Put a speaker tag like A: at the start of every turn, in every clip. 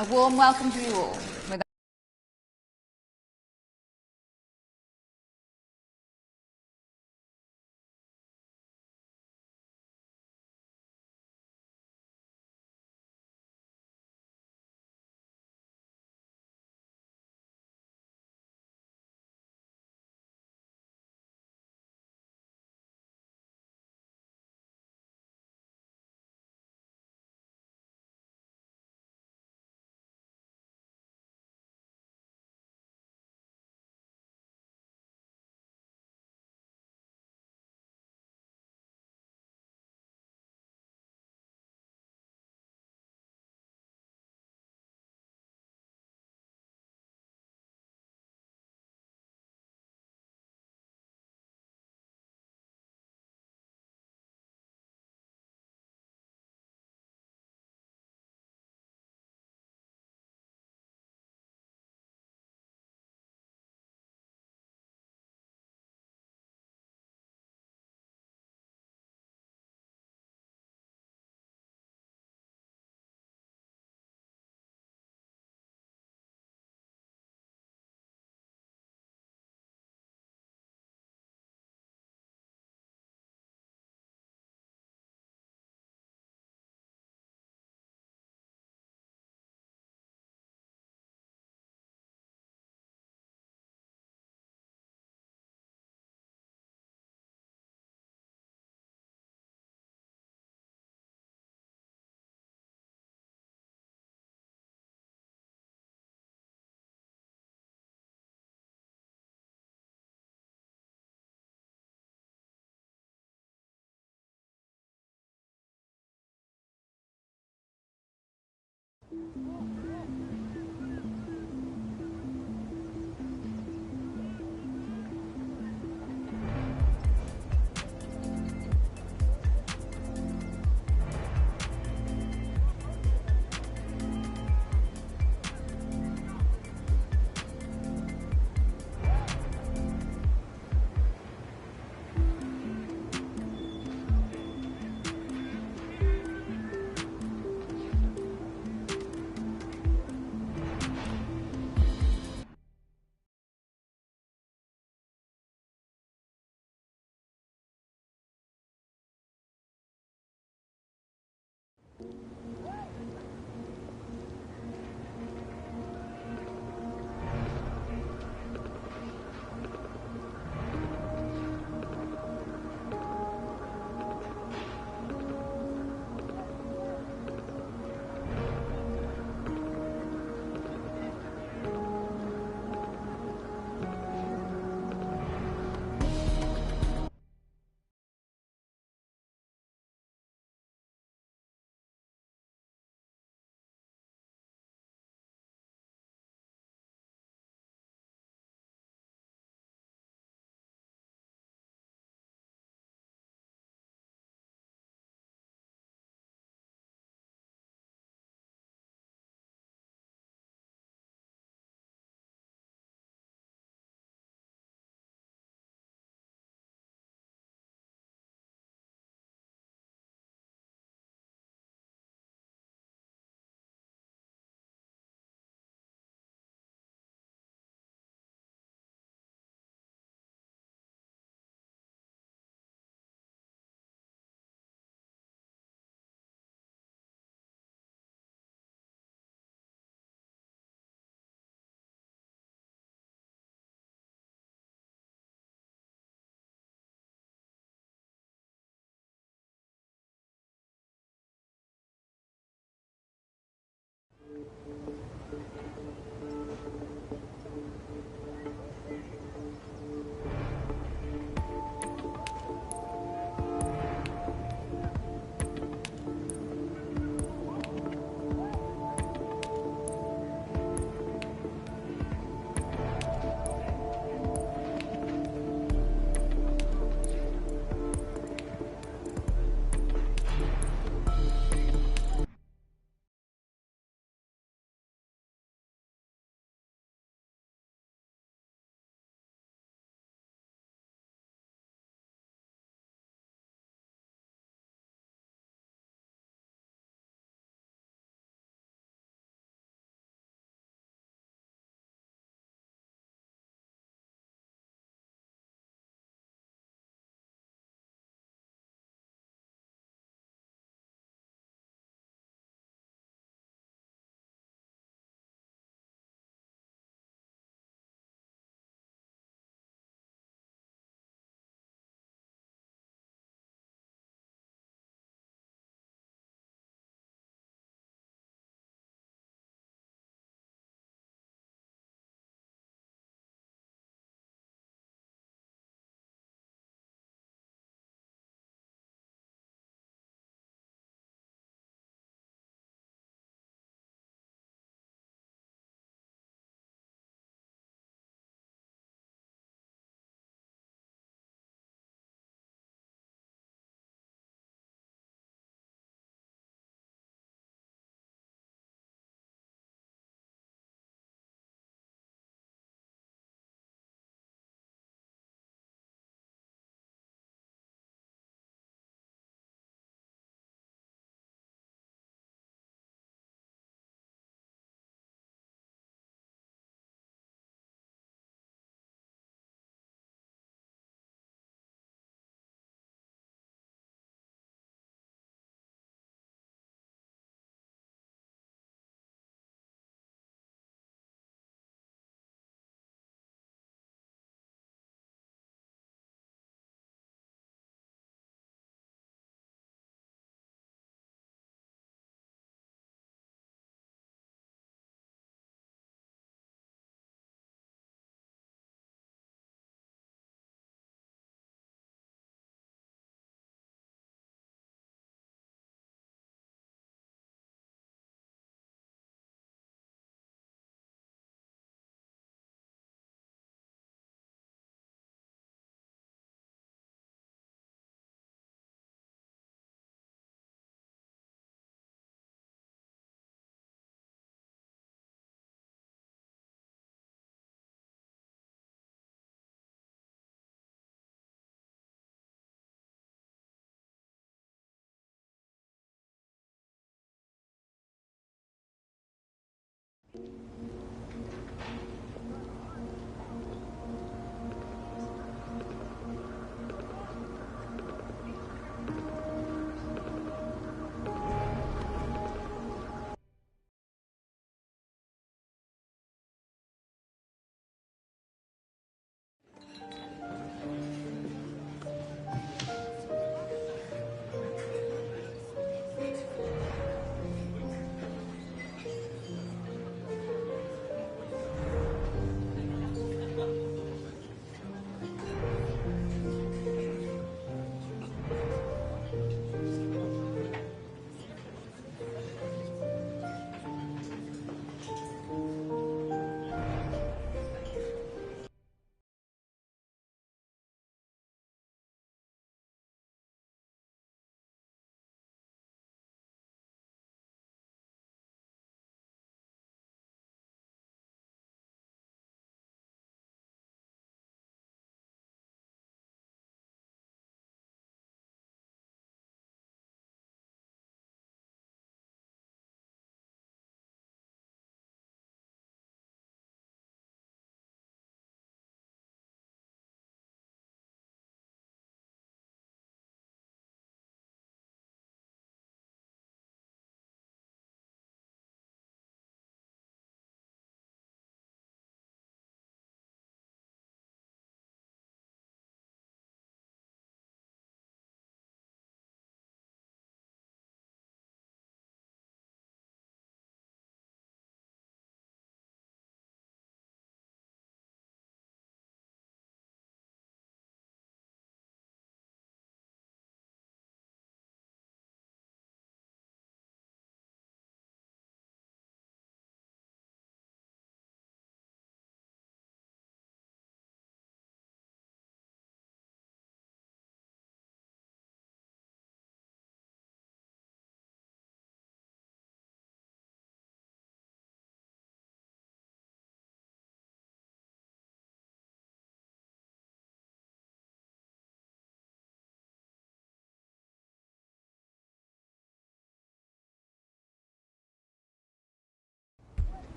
A: A warm welcome to you all.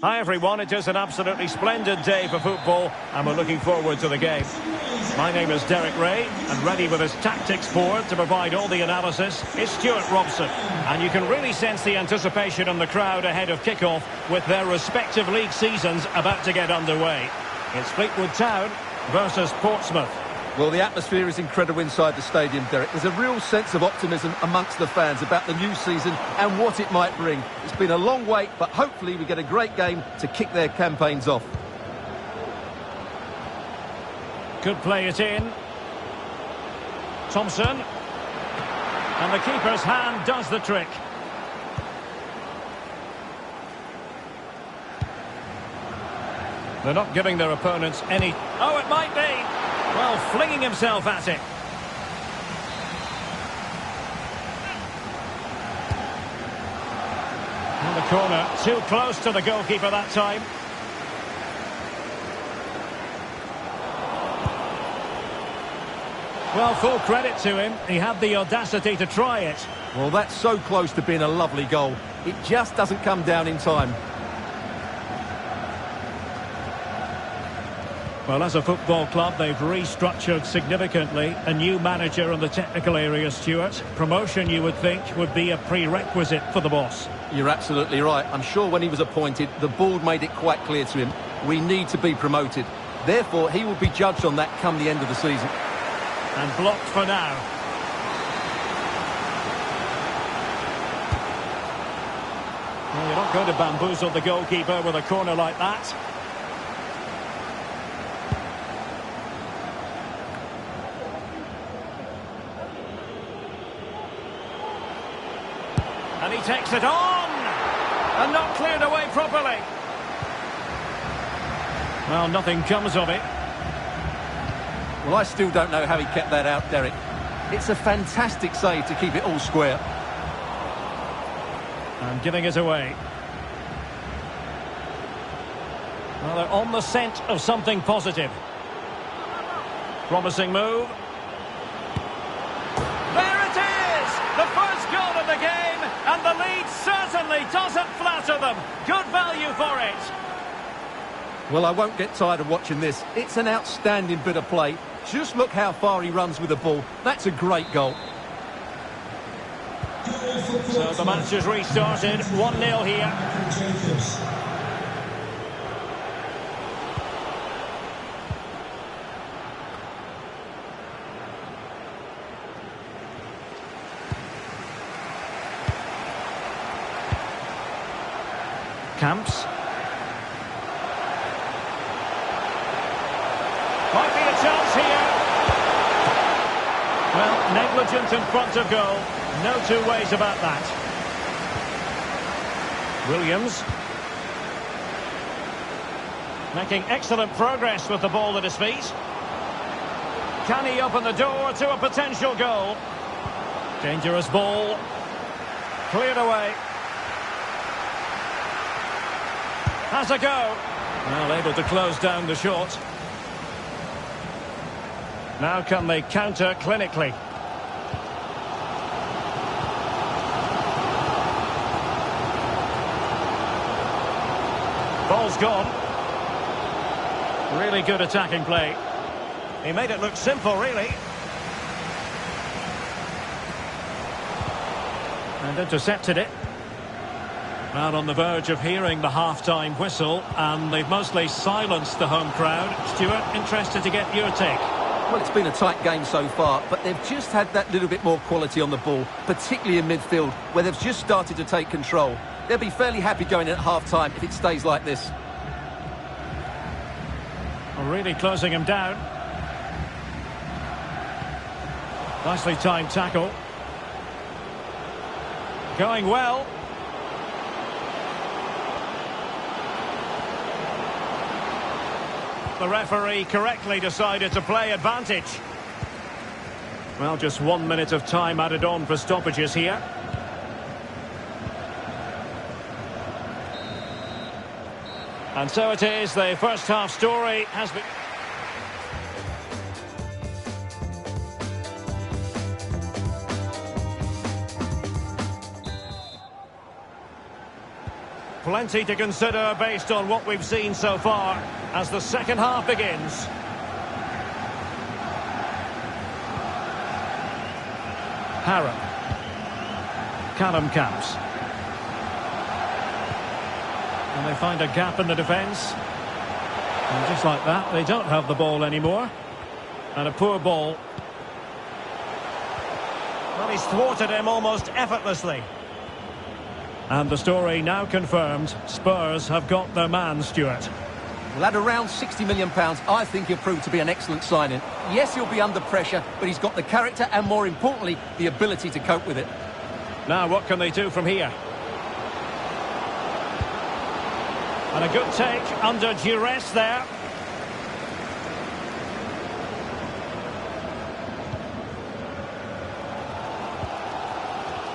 A: Hi everyone, it is an absolutely splendid day for football and we're looking forward to the game. My name is Derek Ray and ready with his tactics board to provide all the analysis is Stuart Robson. And you can really sense the anticipation in the crowd ahead of kickoff with their respective league seasons about to get underway. It's Fleetwood Town versus Portsmouth.
B: Well, the atmosphere is incredible inside the stadium, Derek. There's a real sense of optimism amongst the fans about the new season and what it might bring. It's been a long wait, but hopefully we get a great game to kick their campaigns off.
A: Could play it in. Thompson. And the keeper's hand does the trick. They're not giving their opponents any... Oh, it might be! Well, flinging himself at it. On the corner, too close to the goalkeeper that time. Well, full credit to him. He had the audacity to try it.
B: Well, that's so close to being a lovely goal. It just doesn't come down in time.
A: Well, as a football club, they've restructured significantly. A new manager in the technical area, Stuart. Promotion, you would think, would be a prerequisite for the boss.
B: You're absolutely right. I'm sure when he was appointed, the board made it quite clear to him, we need to be promoted. Therefore, he will be judged on that come the end of the season.
A: And blocked for now. Well, you're not going to bamboozle the goalkeeper with a corner like that. And he takes it on! And not cleared away properly. Well, nothing comes of it.
B: Well, I still don't know how he kept that out, Derek. It's a fantastic save to keep it all square.
A: And giving it away. Well, they're on the scent of something positive. Promising move. There it is! The first goal of the game, and the lead certainly doesn't flatter them. Good value for it.
B: Well, I won't get tired of watching this. It's an outstanding bit of play. Just look how far he runs with the ball. That's a great goal.
A: So the match has restarted. 1-0 here. Camps. Might be a chance here. Well, negligent in front of goal. No two ways about that. Williams. Making excellent progress with the ball at his feet. Can he open the door to a potential goal? Dangerous ball. Cleared away. Has a go. Well, able to close down the shot. Now can they counter clinically? Ball's gone. Really good attacking play. He made it look simple, really. And intercepted it. Well, on the verge of hearing the half-time whistle, and they've mostly silenced the home crowd. Stuart, interested to get your take.
B: Well, it's been a tight game so far, but they've just had that little bit more quality on the ball, particularly in midfield, where they've just started to take control. They'll be fairly happy going in at half-time if it stays like this.
A: Well, really closing him down. Nicely timed tackle. Going well. The referee correctly decided to play advantage. Well, just 1 minute of time added on for stoppages here. And so it is, the first half story has been... Plenty to consider based on what we've seen so far as the second half begins. Harrop. Callum Camps. And they find a gap in the defence. And just like that, they don't have the ball anymore. And a poor ball. Well, he's thwarted him almost effortlessly. And the story now confirmed. Spurs have got their man, Stuart.
B: Well, at around £60 million, I think he'll prove to be an excellent signing. Yes, he'll be under pressure, but he's got the character and, more importantly, the ability to cope with it.
A: Now, what can they do from here? And a good take under duress there.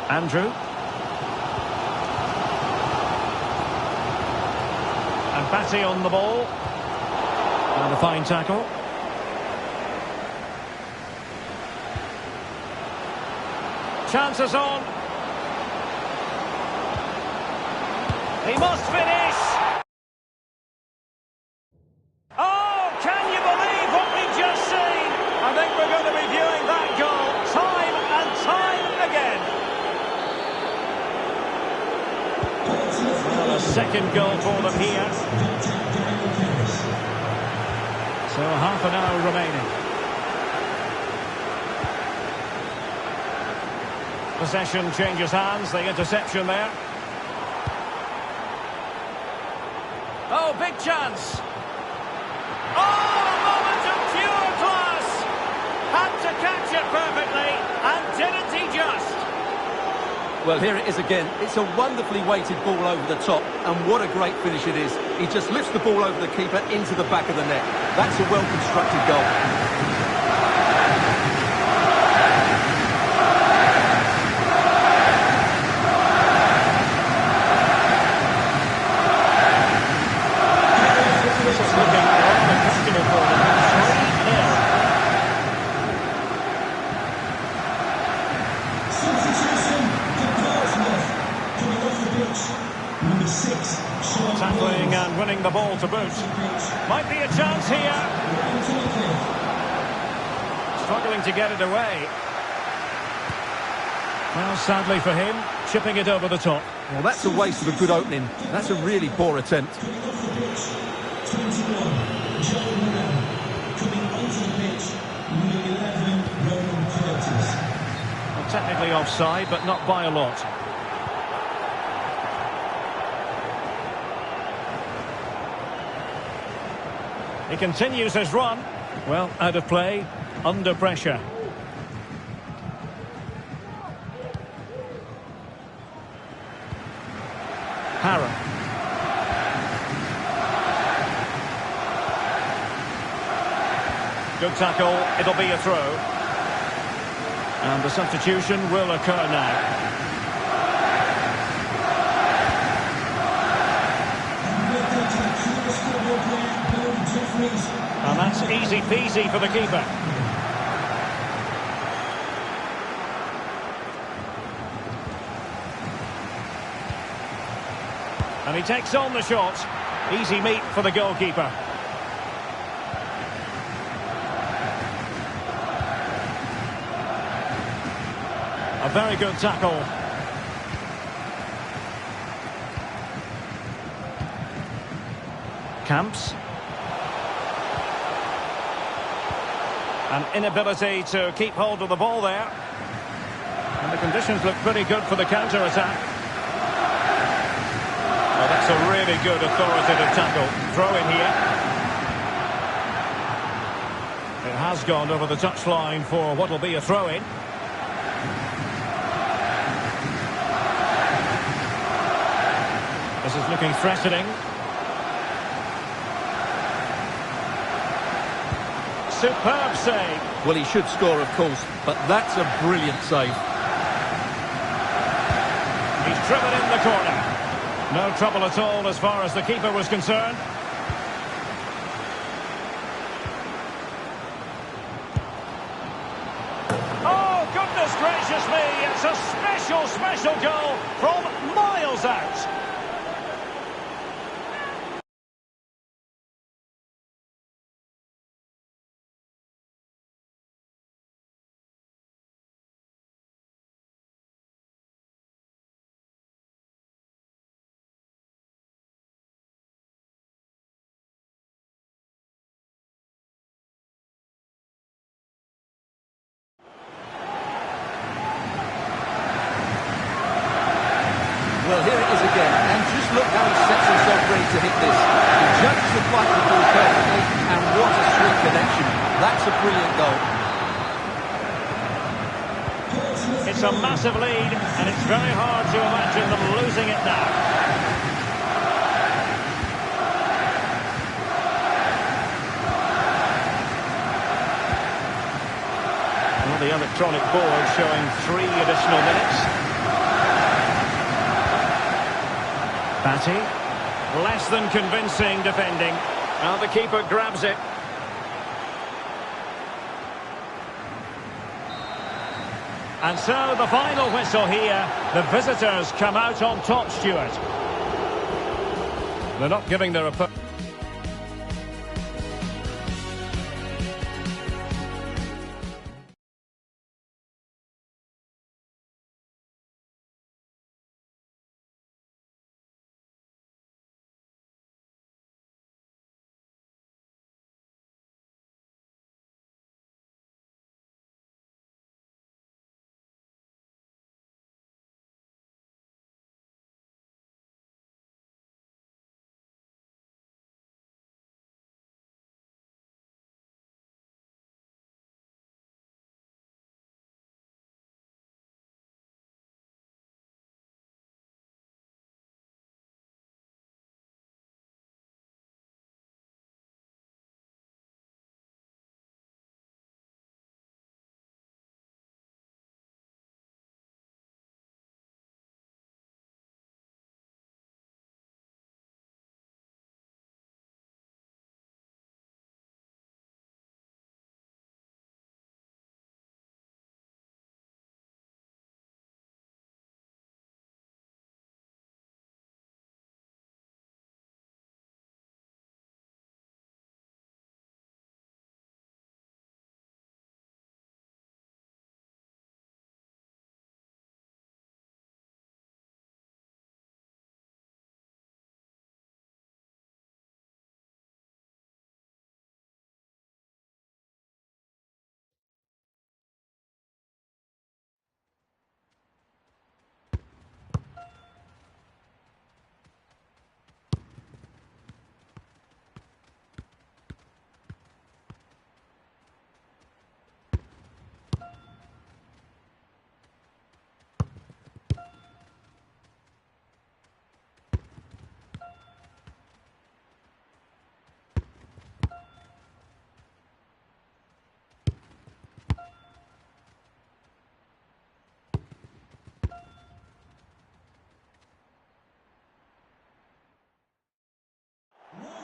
A: Andrew. And Batty on the ball. And a fine tackle. Chances on. He must finish. Oh, can you believe what we've just seen? I think we're going to be viewing that goal time and time again. Well, a second goal for them here. So half an hour remaining. Possession changes hands, the interception there. Oh, big chance. Oh, a moment of pure class. Had to catch it perfectly, and didn't he just?
B: Well, here it is again. It's a wonderfully weighted ball over the top, and what a great finish it is. He just lifts the ball over the keeper into the back of the net. That's a well-constructed goal.
A: Tackling and winning the ball to boot. Might be a chance here. Struggling to get it away. Well, sadly for him, chipping it over the top.
B: Well, that's a waste of a good opening. That's a really poor attempt.
A: Well, technically offside, but not by a lot. He continues his run. Well, out of play, under pressure. Harrop. Good tackle, it'll be a throw. And the substitution will occur now. And that's easy peasy for the keeper. And he takes on the shot. Easy meat for the goalkeeper. A very good tackle. Camps. An inability to keep hold of the ball there. And the conditions look pretty good for the counter-attack. Well, that's a really good authoritative tackle. Throw in here. It has gone over the touchline for what will be a throw-in. This is looking threatening. Superb save.
B: Well, he should score, of course, but that's a brilliant save.
A: He's driven in the corner. No trouble at all as far as the keeper was concerned. Oh, goodness gracious me. It's a special goal from miles out.
B: to hit this. He judges the flight of the ball perfectly, and what a sweet connection. That's a brilliant goal.
A: It's a massive lead, and it's very hard to imagine them losing it now. Well, the electronic board showing 3 additional minutes. Batty. Less than convincing defending. Now the keeper grabs it. And so the final whistle here. The visitors come out on top, Stuart. They're not giving their opponent.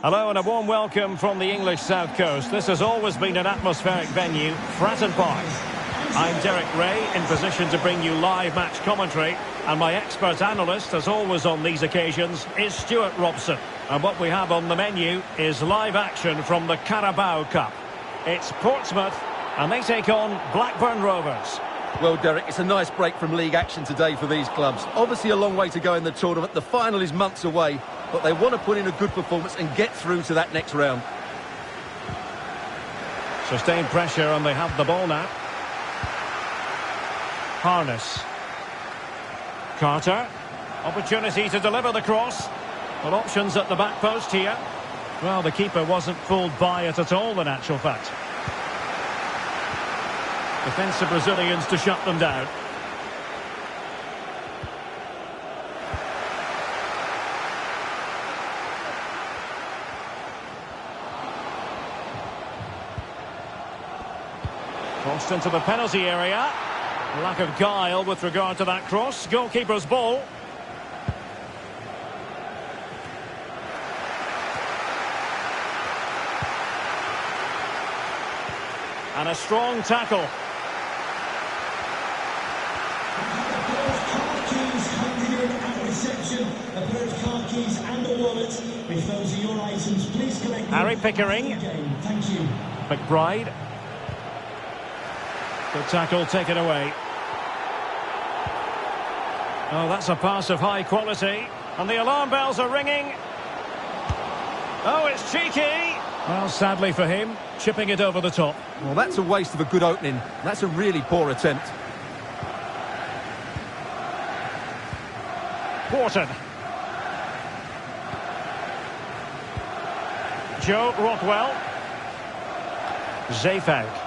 A: Hello and a warm welcome from the English South Coast. This has always been an atmospheric venue, Fratton Park. I'm Derek Ray, in position to bring you live match commentary, and my expert analyst, as always on these occasions, is Stuart Robson. And what we have on the menu is live action from the Carabao Cup. It's Portsmouth, and they take on Blackburn Rovers.
B: Well, Derek, it's a nice break from league action today for these clubs. Obviously a long way to go in the tournament. The final is months away, but they want to put in a good performance and get through to that next round.
A: Sustained pressure, and they have the ball now. Harness. Carter. Opportunity to deliver the cross. Well, options at the back post here. Well, the keeper wasn't fooled by it at all, in actual fact. Defensive Brazilians to shut them down. Crossed into the penalty area. Lack of guile with regard to that cross. Goalkeeper's ball. And a strong tackle. Harry Pickering.
C: Thank you.
A: McBride. The tackle taken away. Oh, that's a pass of high quality. And the alarm bells are ringing. Oh, it's cheeky. Well, sadly for him, chipping it over the top.
B: Well, that's a waste of a good opening. That's a really poor attempt.
A: Wharton. Joe Rothwell. Zeefuik.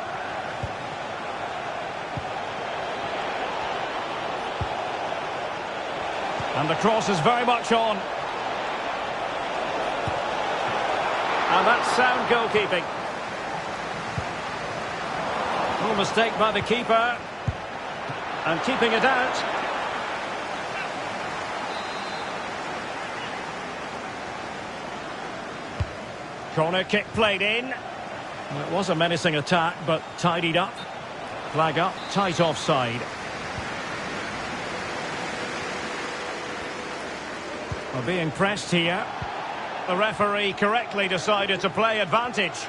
A: And the cross is very much on. And that's sound goalkeeping. No mistake by the keeper. And keeping it out. Corner kick played in. Well, it was a menacing attack, but tidied up. Flag up, tight offside. Well, being pressed here. The referee correctly decided to play advantage.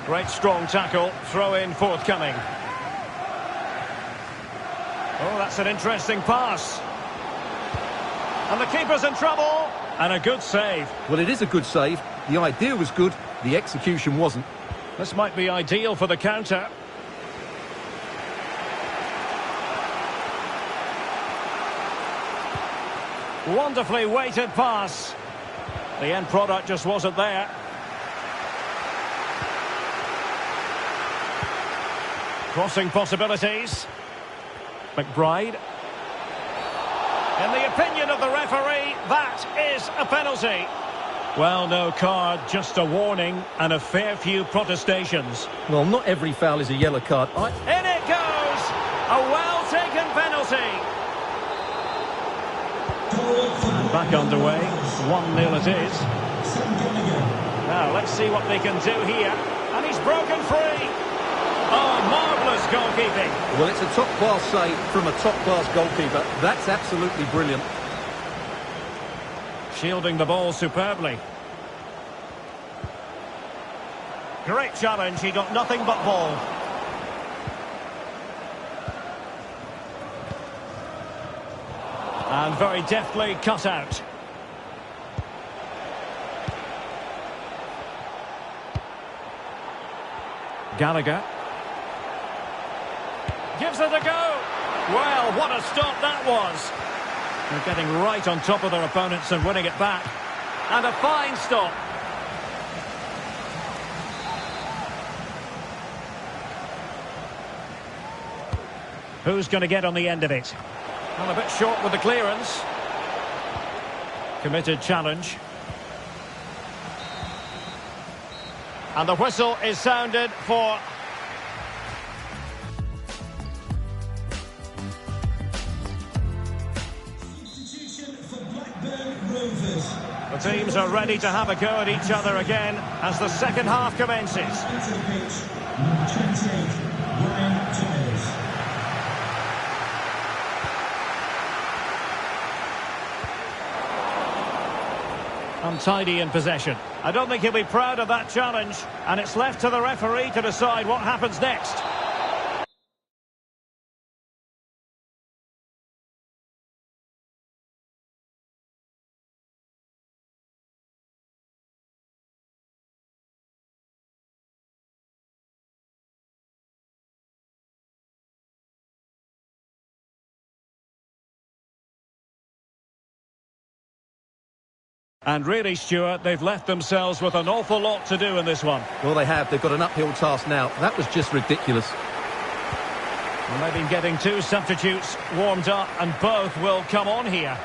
A: Great strong tackle, throw in forthcoming. Oh, that's an interesting pass. And the keeper's in trouble. And a good save.
B: Well, it is a good save. The idea was good, the execution wasn't.
A: This might be ideal for the counter. Wonderfully weighted pass. The end product just wasn't there. Crossing possibilities. McBride. In the opinion of the referee, that is a penalty. Well, no card, just a warning and a fair few protestations.
B: Well, not every foul is a yellow card.
A: In it goes! A well-taken penalty. And back underway. 1-0 it is. Now, let's see what they can do here. And he's broken free. Oh, marvellous goalkeeping.
B: Well, it's a top-class save from a top-class goalkeeper. That's absolutely brilliant.
A: Shielding the ball superbly. Great challenge, he got nothing but ball. And very deftly cut out. Gallagher. Gives it a go. Well, what a stop that was. They're getting right on top of their opponents and winning it back. And a fine stop. Who's going to get on the end of it? Well, a bit short with the clearance. Committed challenge. And the whistle is sounded for... The teams are ready to have a go at each other again as the second half commences. Untidy in possession. I don't think he'll be proud of that challenge, and it's left to the referee to decide what happens next. And really, Stuart, they've left themselves with an awful lot to do in this one.
B: Well, they have. They've got an uphill task now. That was just ridiculous.
A: And they've been getting two substitutes warmed up, and both will come on here.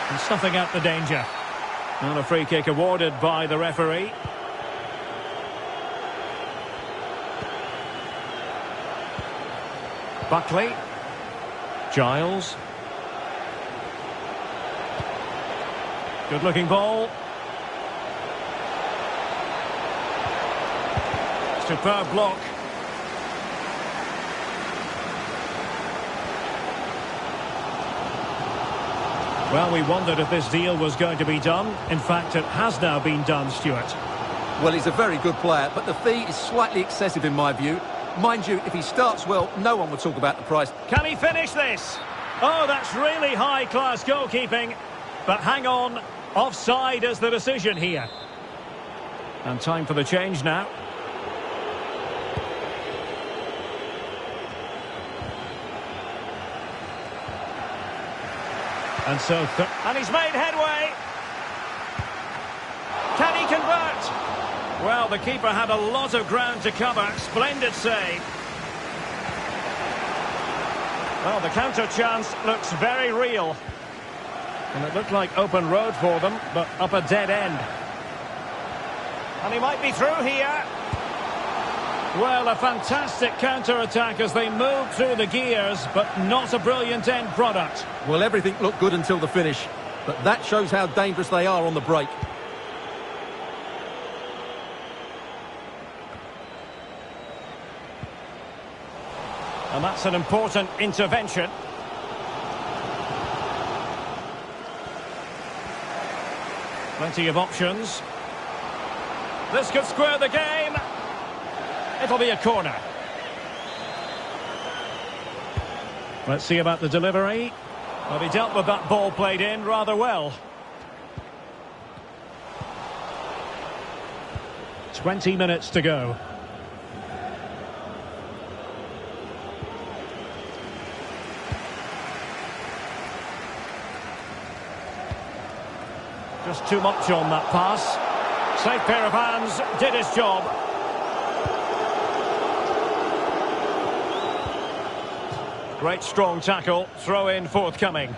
A: And snuffing out the danger. And a free kick awarded by the referee. Buckley. Giles. Good looking ball. Superb block. Well, we wondered if this deal was going to be done. In fact, it has now been done, Stuart.
B: Well, he's a very good player, but the fee is slightly excessive in my view. Mind you, if he starts well, no one will talk about the price.
A: Can he finish this? Oh, that's really high-class goalkeeping. But hang on, offside is the decision here. And time for the change now. And so, and he's made headway. Can he convert? Well, the keeper had a lot of ground to cover. Splendid save. Well, the counter chance looks very real. And it looked like open road for them, but up a dead end. And he might be through here. Well, a fantastic counter-attack as they move through the gears, but not a brilliant end product.
B: Well, everything looked good until the finish, but that shows how dangerous they are on the break.
A: And that's an important intervention. Plenty of options. This could square the game. It'll be a corner. Let's see about the delivery. Well, he dealt with that ball played in rather well. 20 minutes to go. Just too much on that pass. Safe pair of hands, did his job. Great strong tackle, throw in forthcoming.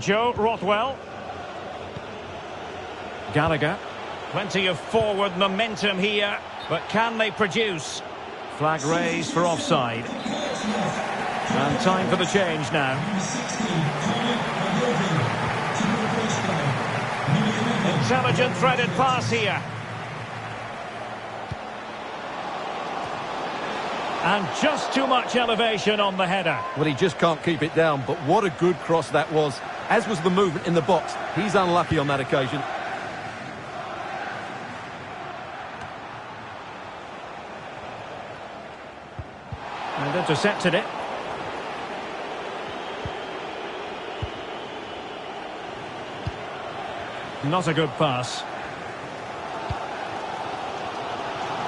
A: Joe Rothwell. Gallagher. Plenty of forward momentum here, but can they produce? Flag raised for offside. And time for the change now. Intelligent threaded pass here. And just too much elevation on the header.
B: Well, he just can't keep it down, but what a good cross that was. As was the movement in the box. He's unlucky on that occasion.
A: And intercepted it. Not a good pass.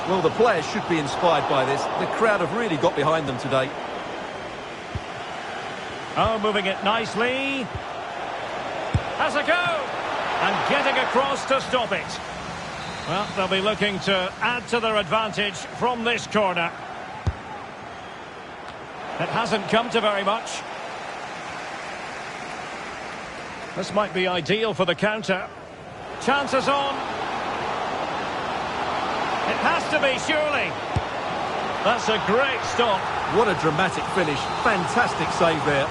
B: Well, the players should be inspired by this. The crowd have really got behind them today.
A: Oh, moving it nicely. Has a go. And getting across to stop it. Well, they'll be looking to add to their advantage from this corner. It hasn't come to very much. This might be ideal for the counter. Chances on. It has to be, surely. That's a great stop.
B: What a dramatic finish. Fantastic save there.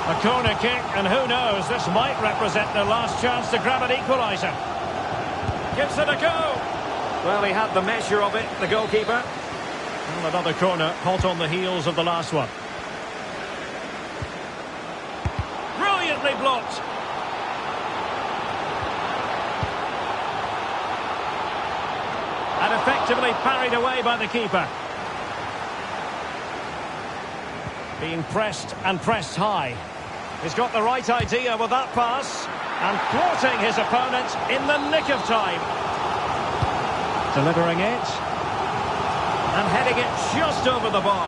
A: A corner kick, and who knows, this might represent their last chance to grab an equaliser. Gives it a go. Well, he had the measure of it, the goalkeeper. Well, another corner, hot on the heels of the last one. Brilliantly blocked. And effectively parried away by the keeper. Being pressed and pressed high. He's got the right idea with that pass. And thwarting his opponent in the nick of time. Delivering it. And heading it just over the bar.